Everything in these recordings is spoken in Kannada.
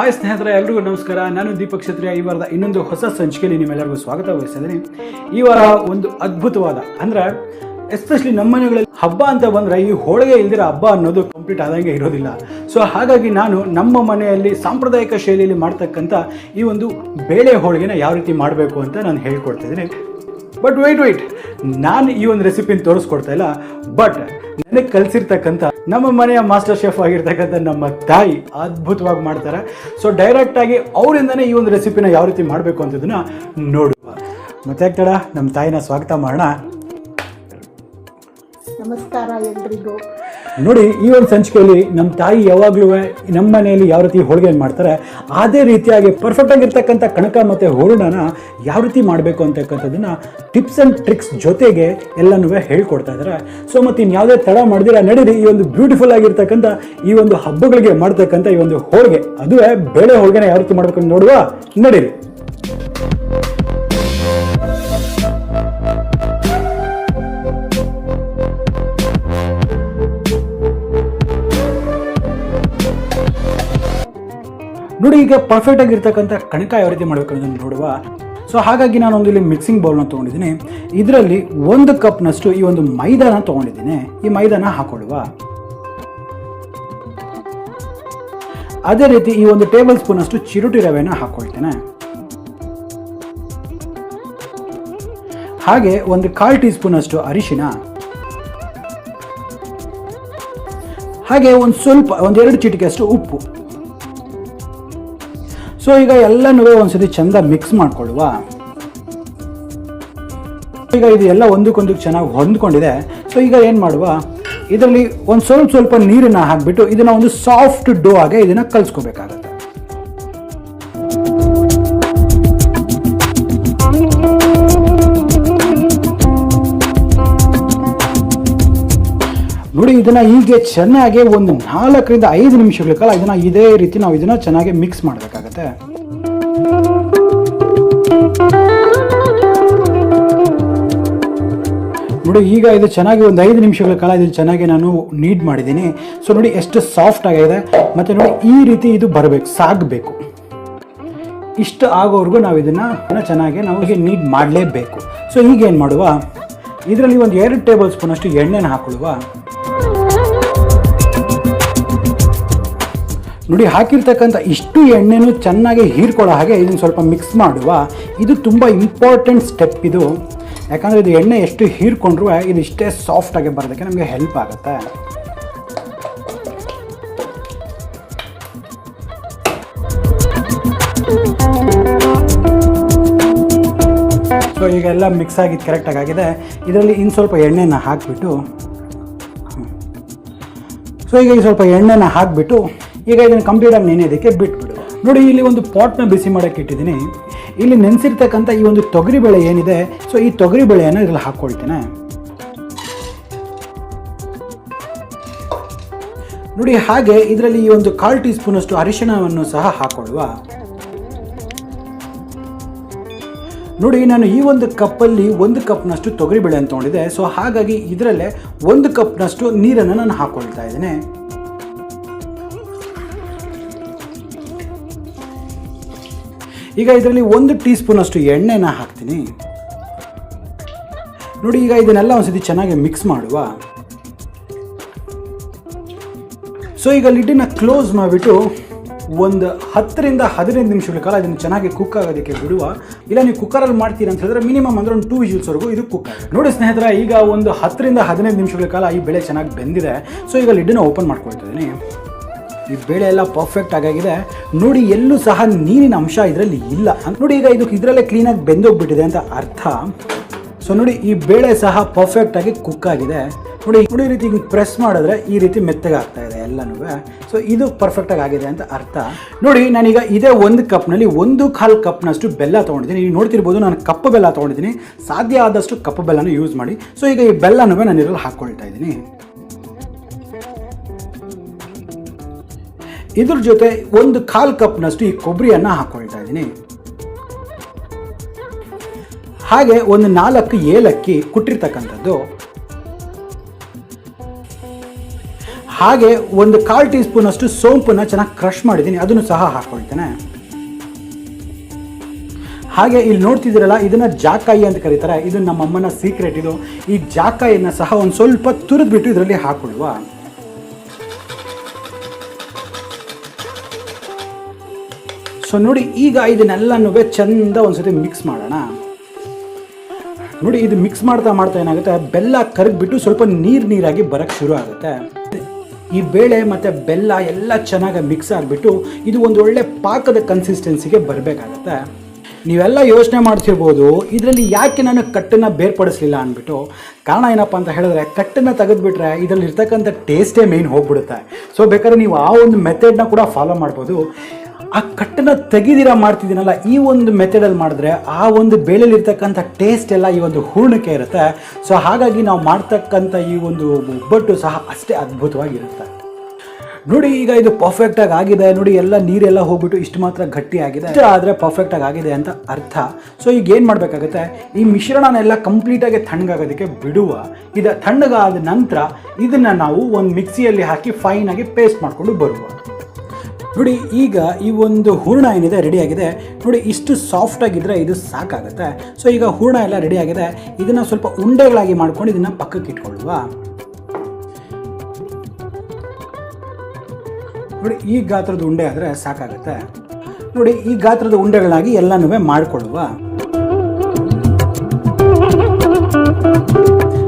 ಹಾಯ್ ಸ್ನೇಹಿತರೆ, ಎಲ್ರಿಗೂ ನಮಸ್ಕಾರ. ನಾನು ದೀಪಕ್ ಕ್ಷತ್ರಿಯ. ಈ ವಾರದ ಇನ್ನೊಂದು ಹೊಸ ಸಂಚಿಕೆಯಲ್ಲಿ ನಿಮ್ಮೆಲ್ಲರಿಗೂ ಸ್ವಾಗತ ವಹಿಸಿದ್ದೀನಿ. ಈ ವಾರ ಒಂದು ಅದ್ಭುತವಾದ ಅಂದರೆ ಎಸ್ಪೆಷಲಿ ನಮ್ಮ ಮನೆಗಳಲ್ಲಿ ಹಬ್ಬ ಅಂತ ಬಂದರೆ ಈ ಹೋಳಿಗೆ ಇಲ್ದಿರ ಹಬ್ಬ ಅನ್ನೋದು ಕಂಪ್ಲೀಟ್ ಆದಂಗೆ ಇರೋದಿಲ್ಲ. ಸೊ ಹಾಗಾಗಿ ನಾನು ನಮ್ಮ ಮನೆಯಲ್ಲಿ ಸಾಂಪ್ರದಾಯಿಕ ಶೈಲಿಯಲ್ಲಿ ಮಾಡ್ತಕ್ಕಂಥ ಈ ಒಂದು ಬೇಳೆ ಹೋಳಿಗೆನ ಯಾವ ರೀತಿ ಮಾಡಬೇಕು ಅಂತ ನಾನು ಹೇಳ್ಕೊಡ್ತಿದ್ದೀನಿ. ಬಟ್ ವೆಯ್ಟ್ ನಾನು ಈ ಒಂದು ರೆಸಿಪಿನ ತೋರಿಸ್ಕೊಡ್ತಾ ಇಲ್ಲ, ಬಟ್ ನನಗೆ ಕಲಿಸಿರ್ತಕ್ಕಂಥ ನಮ್ಮ ಮನೆಯ ಮಾಸ್ಟರ್ ಶೆಫ್ ಆಗಿರ್ತಕ್ಕಂಥ ನಮ್ಮ ತಾಯಿ ಅದ್ಭುತವಾಗಿ ಮಾಡ್ತಾರೆ. ಸೊ ಡೈರೆಕ್ಟಾಗಿ ಅವರಿಂದನೇ ಈ ಒಂದು ರೆಸಿಪಿನ ಯಾವ ರೀತಿ ಮಾಡಬೇಕು ಅಂತದನ್ನು ನೋಡುವ. ಮತ್ತೆ ತಡ ನಮ್ಮ ತಾಯಿನ ಸ್ವಾಗತ ಮಾಡೋಣ. ನಮಸ್ಕಾರ ಎಲ್ರಿಗೂ. ನೋಡಿ, ಈ ಒಂದು ಸಂಚಿಕೆಯಲ್ಲಿ ನಮ್ಮ ತಾಯಿ ಯಾವಾಗಲೂ ನಮ್ಮ ಮನೆಯಲ್ಲಿ ಯಾವ ರೀತಿ ಹೋಳಿಗೆ ಮಾಡ್ತಾರೆ ಅದೇ ರೀತಿಯಾಗಿ ಪರ್ಫೆಕ್ಟ್ ಆಗಿರ್ತಕ್ಕಂಥ ಕಣಕ ಮತ್ತು ಹೂರಣನ ಯಾವ ರೀತಿ ಮಾಡಬೇಕು ಅಂತಕ್ಕಂಥದ್ದನ್ನು ಟಿಪ್ಸ್ ಆ್ಯಂಡ್ ಟ್ರಿಕ್ಸ್ ಜೊತೆಗೆ ಎಲ್ಲನೂ ಹೇಳ್ಕೊಡ್ತಾ ಇದ್ದಾರೆ. ಸೊ ಮತ್ತು ಇನ್ಯಾವುದೇ ತಡ ಮಾಡಿದಿರ ನಡೀರಿ ಈ ಒಂದು ಬ್ಯೂಟಿಫುಲ್ ಆಗಿರ್ತಕ್ಕಂಥ ಈ ಒಂದು ಹಬ್ಬಗಳಿಗೆ ಮಾಡ್ತಕ್ಕಂಥ ಈ ಒಂದು ಹೋಳಿಗೆ, ಅದುವೇ ಬೇಳೆ ಹೋಳಿಗೆನ ಯಾವ ರೀತಿ ಮಾಡಬೇಕು ಅಂತ ನೋಡುವ. ನಡೀರಿ. ನೋಡಿ, ಈಗ ಪರ್ಫೆಕ್ಟ್ ಆಗಿರ್ತಕ್ಕಂಥ ಕಣಕ ಯಾವ ರೀತಿ ಮಾಡಬೇಕು ಅನ್ನೋದನ್ನು ನೋಡುವ. ಸೊ ಹಾಗಾಗಿ ನಾನೊಂದು ಇಲ್ಲಿ ಮಿಕ್ಸಿಂಗ್ ಬೌಲ್ನ ತೊಗೊಂಡಿದ್ದೀನಿ. ಇದರಲ್ಲಿ 1 ಕಪ್ನಷ್ಟು ಈ ಒಂದು ಮೈದಾನ ತೊಗೊಂಡಿದ್ದೀನಿ. ಈ ಮೈದಾನ ಹಾಕೊಳ್ಳುವ. ಅದೇ ರೀತಿ ಈ ಒಂದು ಟೇಬಲ್ ಸ್ಪೂನ್ ಅಷ್ಟು ಚಿರುಟಿ ರವೆನ ಹಾಕೊಳ್ತೇನೆ. ಹಾಗೆ ಒಂದು 1/4 ಟೀ ಸ್ಪೂನ್ ಅಷ್ಟು ಅರಿಶಿನ, ಹಾಗೆ ಒಂದೆರಡು ಚಿಟಿಕೆ ಅಷ್ಟು ಉಪ್ಪು. ಸೊ ಈಗ ಎಲ್ಲನೂ ಒಂದ್ಸತಿ ಚಂದ ಮಿಕ್ಸ್ ಮಾಡ್ಕೊಳ್ಳುವ. ಈಗ ಇದು ಎಲ್ಲ ಒಂದಕ್ಕೊಂದು ಚೆನ್ನಾಗಿ ಹೊಂದ್ಕೊಂಡಿದೆ. ಸೊ ಈಗ ಏನು ಮಾಡುವ, ಇದರಲ್ಲಿ ಒಂದು ಸ್ವಲ್ಪ ನೀರನ್ನು ಹಾಕಿಬಿಟ್ಟು ಇದನ್ನು ಒಂದು ಸಾಫ್ಟ್ ಡೋ ಆಗಿ ಇದನ್ನು ಕಲಿಸ್ಕೋಬೇಕಾಗತ್ತೆ. ನೋಡಿ, ಇದನ್ನು ಹೀಗೆ ಚೆನ್ನಾಗಿ ಒಂದು 4 ರಿಂದ 5 ನಿಮಿಷಗಳ ಕಾಲ ಇದನ್ನು ಇದೇ ರೀತಿ ನಾವು ಇದನ್ನು ಚೆನ್ನಾಗಿ ಮಿಕ್ಸ್ ಮಾಡಬೇಕಾಗತ್ತೆ. ನೋಡಿ, ಈಗ ಇದು ಚೆನ್ನಾಗಿ ಒಂದು 5 ನಿಮಿಷಗಳ ಕಾಲ ಇದನ್ನು ಚೆನ್ನಾಗಿ ನಾನು ನೀಡ್ ಮಾಡಿದ್ದೀನಿ. ಸೊ ನೋಡಿ ಎಷ್ಟು ಸಾಫ್ಟ್ ಆಗಿದೆ. ಮತ್ತು ನೋಡಿ, ಈ ರೀತಿ ಇದು ಬರಬೇಕು, ಸಾಗಬೇಕು. ಇಷ್ಟು ಆಗೋವರೆಗೂ ನಾವು ಇದನ್ನು ಚೆನ್ನಾಗಿ ನಾವು ನೀಡ್ ಮಾಡಲೇಬೇಕು. ಸೊ ಈಗೇನು ಮಾಡುವ, ಇದರಲ್ಲಿ ಒಂದು 2 ಟೇಬಲ್ ಸ್ಪೂನ್ ಅಷ್ಟು ಎಣ್ಣೆನ ಹಾಕೊಳ್ಳುವ. ನೋಡಿ, ಹಾಕಿರ್ತಕ್ಕಂಥ ಇಷ್ಟು ಎಣ್ಣೆನೂ ಚೆನ್ನಾಗಿ ಹೀರ್ಕೊಳ್ಳೋ ಹಾಗೆ ಇದನ್ನು ಸ್ವಲ್ಪ ಮಿಕ್ಸ್ ಮಾಡುವ. ಇದು ತುಂಬ ಇಂಪಾರ್ಟೆಂಟ್ ಸ್ಟೆಪ್ ಇದು. ಯಾಕಂದರೆ ಇದು ಎಣ್ಣೆ ಎಷ್ಟು ಹೀರ್ಕೊಂಡ್ರೂ ಇದು ಇಷ್ಟೇ ಸಾಫ್ಟಾಗಿ ಬರೋದಕ್ಕೆ ನಮಗೆ ಹೆಲ್ಪ್ ಆಗುತ್ತೆ. ಸೊ ಈಗ ಎಲ್ಲ ಮಿಕ್ಸ್ ಆಗಿದ್ದು ಕರೆಕ್ಟಾಗಿ ಆಗಿದೆ. ಇದರಲ್ಲಿ ಇನ್ನು ಸ್ವಲ್ಪ ಎಣ್ಣೆನ ಹಾಕಿಬಿಟ್ಟು ಸ್ವಲ್ಪ ಎಣ್ಣೆನ ಹಾಕಿಬಿಟ್ಟು ಈಗ ಇದನ್ನು ಕಂಪ್ಲೀಟಾಗಿ ನೆನೆಯೋದಕ್ಕೆ ಬಿಟ್ಬಿಡು. ನೋಡಿ, ಇಲ್ಲಿ ಒಂದು ಪಾಟ್ನ ಬಿಸಿ ಮಾಡೋಕ್ಕೆ ಇಟ್ಟಿದ್ದೀನಿ. ಇಲ್ಲಿ ನೆನೆಸಿರ್ತಕ್ಕಂಥ ಈ ಒಂದು ತೊಗರಿಬೇಳೆ ಏನಿದೆ, ಸೊ ಈ ತೊಗರಿಬೇಳೆಯನ್ನು ಇದರಲ್ಲಿ ಹಾಕ್ಕೊಳ್ತೇನೆ. ನೋಡಿ, ಹಾಗೆ ಇದರಲ್ಲಿ ಈ ಒಂದು 1/4 ಟೀ ಸ್ಪೂನ್ ಅಷ್ಟು ಅರಿಶಿಣವನ್ನು ಸಹ ಹಾಕೊಳ್ಳುವ. ನೋಡಿ, ನಾನು ಈ ಒಂದು ಕಪ್ಪಲ್ಲಿ 1 ಕಪ್ನಷ್ಟು ತೊಗರಿಬೇಳೆ ಅಂತ ತೊಗೊಂಡಿದ್ದೆ. ಸೊ ಹಾಗಾಗಿ ಇದರಲ್ಲೇ 1 ಕಪ್ನಷ್ಟು ನೀರನ್ನು ನಾನು ಹಾಕ್ಕೊಳ್ತಾ ಇದ್ದೇನೆ. ಈಗ ಇದರಲ್ಲಿ 1 ಟೀ ಸ್ಪೂನ್ ಅಷ್ಟು ಎಣ್ಣೆನ ಹಾಕ್ತೀನಿ. ನೋಡಿ, ಈಗ ಇದನ್ನೆಲ್ಲ ಒಂದ್ಸತಿ ಚೆನ್ನಾಗಿ ಮಿಕ್ಸ್ ಮಾಡುವ. ಸೊ ಈಗ ಲಿಡ್ಡನ್ನ ಕ್ಲೋಸ್ ಮಾಡಿಬಿಟ್ಟು ಒಂದು 10 ರಿಂದ 15 ನಿಮಿಷಗಳ ಕಾಲ ಇದನ್ನು ಚೆನ್ನಾಗಿ ಕುಕ್ ಆಗೋದಕ್ಕೆ ಬಿಡುವ. ಇಲ್ಲ ನೀವು ಕುಕ್ಕರಲ್ಲಿ ಮಾಡ್ತೀರಾ ಅಂತ ಹೇಳಿದ್ರೆ ಮಿನಿಮಮ್ ಅಂದರೆ ಒಂದು 2 ವಿಜಿಲ್ಸ್ವರೆಗೂ ಇದು ಕುಕ್ ಆಗುತ್ತೆ. ನೋಡಿ ಸ್ನೇಹಿತರೆ, ಈಗ ಒಂದು 10 ರಿಂದ 15 ನಿಮಿಷಗಳ ಕಾಲ ಈ ಬೇಳೆ ಚೆನ್ನಾಗಿ ಬೆಂದಿದೆ. ಸೊ ಈಗ ಲಿಡ್ಡನ್ನ ಓಪನ್ ಮಾಡ್ಕೊಳ್ತಿದ್ದೀನಿ. ಈ ಬೇಳೆ ಎಲ್ಲ ಪರ್ಫೆಕ್ಟ್ ಆಗಿದೆ. ನೋಡಿ, ಎಲ್ಲೂ ಸಹ ನೀರಿನ ಅಂಶ ಇದರಲ್ಲಿ ಇಲ್ಲ. ನೋಡಿ, ಈಗ ಇದರಲ್ಲೇ ಕ್ಲೀನಾಗಿ ಬೆಂದೋಗ್ಬಿಟ್ಟಿದೆ ಅಂತ ಅರ್ಥ. ಸೊ ನೋಡಿ, ಈ ಬೇಳೆ ಸಹ ಪರ್ಫೆಕ್ಟಾಗಿ ಕುಕ್ ಆಗಿದೆ. ನೋಡಿ, ಈ ರೀತಿ ಪ್ರೆಸ್ ಮಾಡಿದ್ರೆ ಈ ರೀತಿ ಮೆತ್ತಗೆ ಆಗ್ತಾ ಇದೆ ಎಲ್ಲನೂ. ಸೊ ಇದು ಪರ್ಫೆಕ್ಟಾಗಿ ಆಗಿದೆ ಅಂತ ಅರ್ಥ. ನೋಡಿ, ನಾನೀಗ ಇದೇ 1 ಕಪ್ನಲ್ಲಿ 1/4 ಕಪ್ನಷ್ಟು ಬೆಲ್ಲ ತೊಗೊಂಡಿದ್ದೀನಿ. ನೀವು ನೋಡ್ತಿರ್ಬೋದು, ನಾನು ಕಪ್ಪು ಬೆಲ್ಲ ತೊಗೊಂಡಿದ್ದೀನಿ. ಸಾಧ್ಯ ಆದಷ್ಟು ಕಪ್ಪು ಬೆಲ್ಲನ ಯೂಸ್ ಮಾಡಿ. ಸೊ ಈಗ ಈ ಬೆಲ್ಲನೂ ನಾನು ಇದರಲ್ಲಿ ಹಾಕ್ಕೊಳ್ತಾ ಇದ್ದೀನಿ. ಇದ್ರ ಜೊತೆ 1/4 ಕಪ್ನಷ್ಟು ಈ ಕೊಬ್ಬರಿಯನ್ನು ಹಾಕ್ಕೊಳ್ತಾ ಇದ್ದೀನಿ. ಹಾಗೆ ಒಂದು 4 ಏಲಕ್ಕಿ ಕುಟ್ಟಿರ್ತಕ್ಕಂಥದ್ದು, ಹಾಗೆ ಒಂದು 1/4 ಟೀ ಸ್ಪೂನ್ ಅಷ್ಟು ಸೋಂಪನ್ನು ಚೆನ್ನಾಗಿ ಕ್ರಷ್ ಮಾಡಿದ್ದೀನಿ, ಅದನ್ನು ಸಹ ಹಾಕ್ಕೊಳ್ತೇನೆ. ಹಾಗೆ ಇಲ್ಲಿ ನೋಡ್ತಿದ್ದೀರಲ್ಲ, ಇದನ್ನು ಜಾಕಾಯಿ ಅಂತ ಕರೀತಾರೆ. ಇದು ನಮ್ಮ ಅಮ್ಮನ ಸೀಕ್ರೆಟ್. ಇದು ಈ ಜಾಕಾಯಿಯನ್ನು ಸಹ ಒಂದು ಸ್ವಲ್ಪ ತುರಿದ್ಬಿಟ್ಟು ಇದರಲ್ಲಿ ಹಾಕೊಳ್ಳುವ. ಸೊ ನೋಡಿ, ಈಗ ಇದನ್ನೆಲ್ಲನೂ ಚಂದ ಒಂದ್ಸತಿ ಮಿಕ್ಸ್ ಮಾಡೋಣ. ನೋಡಿ, ಇದು ಮಿಕ್ಸ್ ಮಾಡ್ತಾ ಏನಾಗುತ್ತೆ, ಬೆಲ್ಲ ಕರಗ್ಬಿಟ್ಟು ಸ್ವಲ್ಪ ನೀರಾಗಿ ಬರೋಕ್ಕೆ ಶುರು ಆಗುತ್ತೆ. ಈ ಬೇಳೆ ಮತ್ತು ಬೆಲ್ಲ ಎಲ್ಲ ಚೆನ್ನಾಗಿ ಮಿಕ್ಸ್ ಆಗಿಬಿಟ್ಟು ಇದು ಒಂದು ಒಳ್ಳೆ ಪಾಕದ ಕನ್ಸಿಸ್ಟೆನ್ಸಿಗೆ ಬರಬೇಕಾಗತ್ತೆ. ನೀವೆಲ್ಲ ಯೋಚನೆ ಮಾಡ್ತಿರ್ಬೋದು, ಇದರಲ್ಲಿ ಯಾಕೆ ನಾನು ಕಟ್ಟನ್ನು ಬೇರ್ಪಡಿಸಲಿಲ್ಲ ಅಂದ್ಬಿಟ್ಟು. ಕಾರಣ ಏನಪ್ಪ ಅಂತ ಹೇಳಿದ್ರೆ, ಕಟ್ಟನ್ನು ತೆಗೆದುಬಿಟ್ರೆ ಇದರಲ್ಲಿ ಇರ್ತಕ್ಕಂಥ ಟೇಸ್ಟೇ ಮೇನ್ ಹೋಗ್ಬಿಡುತ್ತೆ. ಸೊ ಬೇಕಾದ್ರೆ ನೀವು ಆ ಒಂದು ಮೆಥಡ್ನ ಕೂಡ ಫಾಲೋ ಮಾಡ್ಬೋದು. ಆ ಕಟ್ಟನ್ನು ತೆಗೆದಿರ ಮಾಡ್ತಿದ್ದೀನಲ್ಲ, ಈ ಒಂದು ಮೆಥಡಲ್ಲಿ ಮಾಡಿದ್ರೆ ಆ ಒಂದು ಬೇಳೆಲಿರ್ತಕ್ಕಂಥ ಟೇಸ್ಟ್ ಎಲ್ಲ ಈ ಒಂದು ಹೂರ್ಣಕ್ಕೆ ಇರುತ್ತೆ. ಸೊ ಹಾಗಾಗಿ ನಾವು ಮಾಡ್ತಕ್ಕಂಥ ಈ ಒಂದು ಒಬ್ಬಟ್ಟು ಸಹ ಅಷ್ಟೇ ಅದ್ಭುತವಾಗಿರುತ್ತೆ. ನೋಡಿ, ಈಗ ಇದು ಪರ್ಫೆಕ್ಟಾಗಿ ಆಗಿದೆ. ನೋಡಿ, ಎಲ್ಲ ನೀರೆಲ್ಲ ಹೋಗ್ಬಿಟ್ಟು ಇಷ್ಟು ಮಾತ್ರ ಗಟ್ಟಿ ಆಗಿದೆ. ಇಷ್ಟು ಆದರೆ ಪರ್ಫೆಕ್ಟಾಗಿ ಆಗಿದೆ ಅಂತ ಅರ್ಥ. ಸೊ ಈಗ ಏನು ಮಾಡಬೇಕಾಗುತ್ತೆ, ಈ ಮಿಶ್ರಣನೆಲ್ಲ ಕಂಪ್ಲೀಟಾಗಿ ತಣ್ಣಗಾಗೋದಕ್ಕೆ ಬಿಡುವ. ಇದು ತಣ್ಣಗಾದ ನಂತರ ಇದನ್ನು ನಾವು ಒಂದು ಮಿಕ್ಸಿಯಲ್ಲಿ ಹಾಕಿ ಫೈನಾಗಿ ಪೇಸ್ಟ್ ಮಾಡಿಕೊಂಡು ಬರುವ. ನೋಡಿ, ಈಗ ಈ ಒಂದು ಹೂರ್ಣ ಏನಿದೆ ರೆಡಿಯಾಗಿದೆ. ನೋಡಿ, ಇಷ್ಟು ಸಾಫ್ಟಾಗಿದ್ದರೆ ಇದು ಸಾಕಾಗುತ್ತೆ. ಸೊ ಈಗ ಹೂರ್ಣ ಎಲ್ಲ ರೆಡಿಯಾಗಿದೆ. ಇದನ್ನು ಸ್ವಲ್ಪ ಉಂಡೆಗಳಾಗಿ ಮಾಡ್ಕೊಂಡು ಇದನ್ನು ಪಕ್ಕಕ್ಕೆ ಇಟ್ಕೊಳ್ಳುವ. ನೋಡಿ, ಈ ಗಾತ್ರದ ಉಂಡೆ ಆದರೆ ಸಾಕಾಗುತ್ತೆ. ನೋಡಿ, ಈ ಗಾತ್ರದ ಉಂಡೆಗಳಾಗಿ ಎಲ್ಲನೂ ಮಾಡಿಕೊಳ್ಳುವ.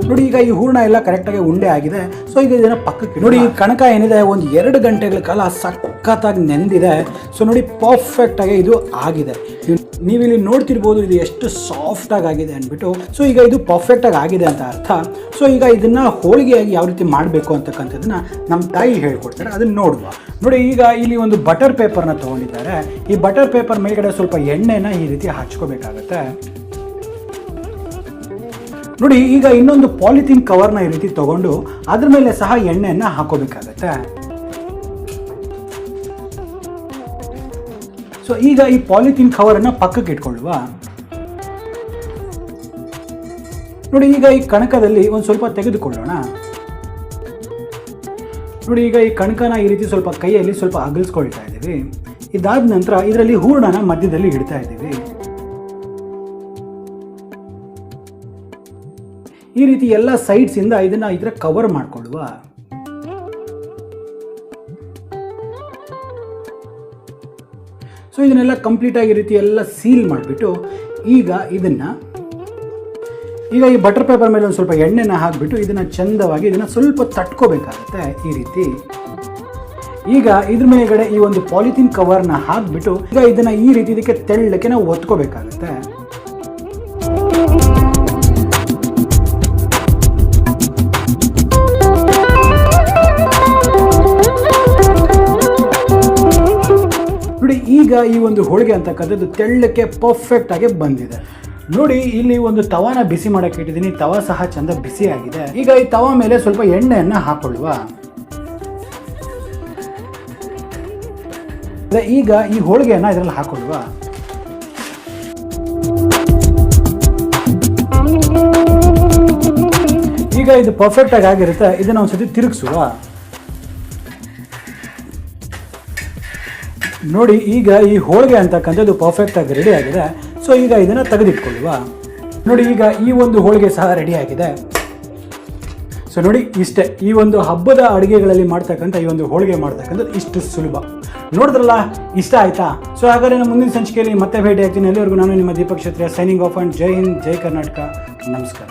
ನೋಡಿ, ಈಗ ಈ ಹೂರ್ಣ ಎಲ್ಲ ಕರೆಕ್ಟಾಗಿ ಉಂಡೆ ಆಗಿದೆ. ಸೊ ಈಗ ಇದನ್ನು ಪಕ್ಕಕ್ಕೆ ನೋಡಿ, ಈ ಕಣಕ ಏನಿದೆ ಒಂದು 2 ಗಂಟೆಗಳ ಕಾಲ ಸಖತ್ತಾಗಿ ನೆಂದಿದೆ. ಸೊ ನೋಡಿ, ಪರ್ಫೆಕ್ಟಾಗಿ ಇದು ಆಗಿದೆ. ನೀವಿಲ್ಲಿ ನೋಡ್ತಿರ್ಬೋದು ಇದು ಎಷ್ಟು ಸಾಫ್ಟಾಗಿ ಆಗಿದೆ ಅಂದ್ಬಿಟ್ಟು. ಸೊ ಈಗ ಇದು ಪರ್ಫೆಕ್ಟಾಗಿ ಆಗಿದೆ ಅಂತ ಅರ್ಥ. ಸೊ ಈಗ ಇದನ್ನು ಹೋಳಿಗೆಯಾಗಿ ಯಾವ ರೀತಿ ಮಾಡಬೇಕು ಅಂತಕ್ಕಂಥದ್ದನ್ನ ನಮ್ಮ ತಾಯಿ ಹೇಳ್ಕೊಡ್ತಾರೆ, ಅದನ್ನು ನೋಡುವ. ನೋಡಿ, ಈಗ ಇಲ್ಲಿ ಒಂದು ಬಟರ್ ಪೇಪರ್ನ ತೊಗೊಂಡಿದ್ದಾರೆ. ಈ ಬಟರ್ ಪೇಪರ್ ಮೇಲ್ಗಡೆ ಸ್ವಲ್ಪ ಎಣ್ಣೆನ ಈ ರೀತಿ ಹಚ್ಕೋಬೇಕಾಗತ್ತೆ. ನೋಡಿ, ಈಗ ಇನ್ನೊಂದು ಪಾಲಿಥೀನ್ ಕವರ್ನ ಈ ರೀತಿ ತಗೊಂಡು ಅದ್ರ ಮೇಲೆ ಸಹ ಎಣ್ಣೆಯನ್ನು ಹಾಕೋಬೇಕಾಗತ್ತೆ. ಸೊ ಈಗ ಈ ಪಾಲಿಥೀನ್ ಕವರನ್ನು ಪಕ್ಕಕ್ಕೆ ಇಟ್ಕೊಳ್ಳುವ. ನೋಡಿ, ಈಗ ಈ ಕಣಕದಲ್ಲಿ ಒಂದು ಸ್ವಲ್ಪ ತೆಗೆದುಕೊಳ್ಳೋಣ. ನೋಡಿ, ಈಗ ಈ ಕಣಕನ ಈ ರೀತಿ ಸ್ವಲ್ಪ ಕೈಯಲ್ಲಿ ಸ್ವಲ್ಪ ಅಗಲ್ಸ್ಕೊಳ್ತಾ ಇದ್ದೀವಿ. ಇದಾದ ನಂತರ ಇದರಲ್ಲಿ ಹೂರ್ಣನ ಮಧ್ಯದಲ್ಲಿ ಇಡ್ತಾ ಇದ್ದೀವಿ. ಈ ರೀತಿ ಎಲ್ಲ ಸೈಡ್ಸಿಂದ ಇದನ್ನು ಇದರ ಕವರ್ ಮಾಡಿಕೊಳ್ಳುವ. ಸೊ ಇದನ್ನೆಲ್ಲ ಕಂಪ್ಲೀಟಾಗಿ ಈ ರೀತಿ ಎಲ್ಲ ಸೀಲ್ ಮಾಡಿಬಿಟ್ಟು ಈಗ ಈ ಬಟರ್ ಪೇಪರ್ ಮೇಲೆ ಒಂದು ಸ್ವಲ್ಪ ಎಣ್ಣೆನ ಹಾಕಿಬಿಟ್ಟು ಇದನ್ನು ಚಂದವಾಗಿ ಇದನ್ನು ಸ್ವಲ್ಪ ತಟ್ಕೋಬೇಕಾಗತ್ತೆ ಈ ರೀತಿ. ಈಗ ಇದ್ರ ಮೇಲ್ಗಡೆ ಈ ಒಂದು ಪಾಲಿಥೀನ್ ಕವರ್ನ ಹಾಕಿಬಿಟ್ಟು ಈಗ ಇದನ್ನು ಈ ರೀತಿ ಇದಕ್ಕೆ ತೆಳ್ಳಕ್ಕೆ ನಾವು ಒತ್ಕೋಬೇಕಾಗತ್ತೆ. ನೋಡಿ, ಈಗ ಈ ಒಂದು ಹೋಳಿಗೆ ಅಂತಕ್ಕಂಥದ್ದು ತೆಳ್ಳಕ್ಕೆ ಪರ್ಫೆಕ್ಟ್ ಆಗಿ ಬಂದಿದೆ. ನೋಡಿ, ಇಲ್ಲಿ ಒಂದು ತವಾನ ಬಿಸಿ ಮಾಡಕ್ಕೆ ಇಟ್ಟಿದ್ದೀನಿ. ತವಾ ಸಹ ಚಂದ ಬಿಸಿ ಆಗಿದೆ. ಈಗ ಈ ತವಾ ಮೇಲೆ ಸ್ವಲ್ಪ ಎಣ್ಣೆಯನ್ನು ಹಾಕೊಳ್ಳುವ. ಈಗ ಈ ಹೋಳಿಗೆಯನ್ನು ಇದರಲ್ಲಿ ಹಾಕೊಳ್ಳುವ. ಈಗ ಇದು ಪರ್ಫೆಕ್ಟ್ ಆಗಿ ಆಗಿರುತ್ತೆ. ಇದನ್ನು ಒಂದ್ಸತಿ ತಿರುಗಿಸುವ. ನೋಡಿ, ಈಗ ಈ ಹೋಳಿಗೆ ಅಂತಕ್ಕಂಥದ್ದು ಪರ್ಫೆಕ್ಟ್ ಆಗಿ ರೆಡಿ ಆಗಿದೆ. ಸೊ ಈಗ ಇದನ್ನು ತೆಗೆದಿಟ್ಕೊಳ್ಳುವ. ನೋಡಿ, ಈಗ ಈ ಒಂದು ಹೋಳಿಗೆ ಸಹ ರೆಡಿ ಆಗಿದೆ. ಸೊ ನೋಡಿ, ಇಷ್ಟೇ ಈ ಒಂದು ಹಬ್ಬದ ಅಡುಗೆಗಳಲ್ಲಿ ಮಾಡ್ತಕ್ಕಂಥ ಈ ಒಂದು ಹೋಳಿಗೆ ಮಾಡ್ತಕ್ಕಂಥದ್ದು ಇಷ್ಟು ಸುಲಭ. ನೋಡಿದ್ರಲ್ಲ, ಇಷ್ಟ ಆಯ್ತಾ? ಸೊ ಹಾಗಾದರೆ ನಾನು ಮುಂದಿನ ಸಂಚಿಕೆಯಲ್ಲಿ ಮತ್ತೆ ಭೇಟಿ ಆಗ್ತೀನಿ. ಅಲ್ಲಿವರೆಗೂ ನಾನು ನಿಮ್ಮ ದೀಪಕ್ ಕ್ಷತ್ರಿಯ ಸೈನಿಂಗ್ ಆಫ್ ಅಂಡ್ ಜೈ ಹಿಂದ್, ಜೈ ಕರ್ನಾಟಕ, ನಮಸ್ಕಾರ.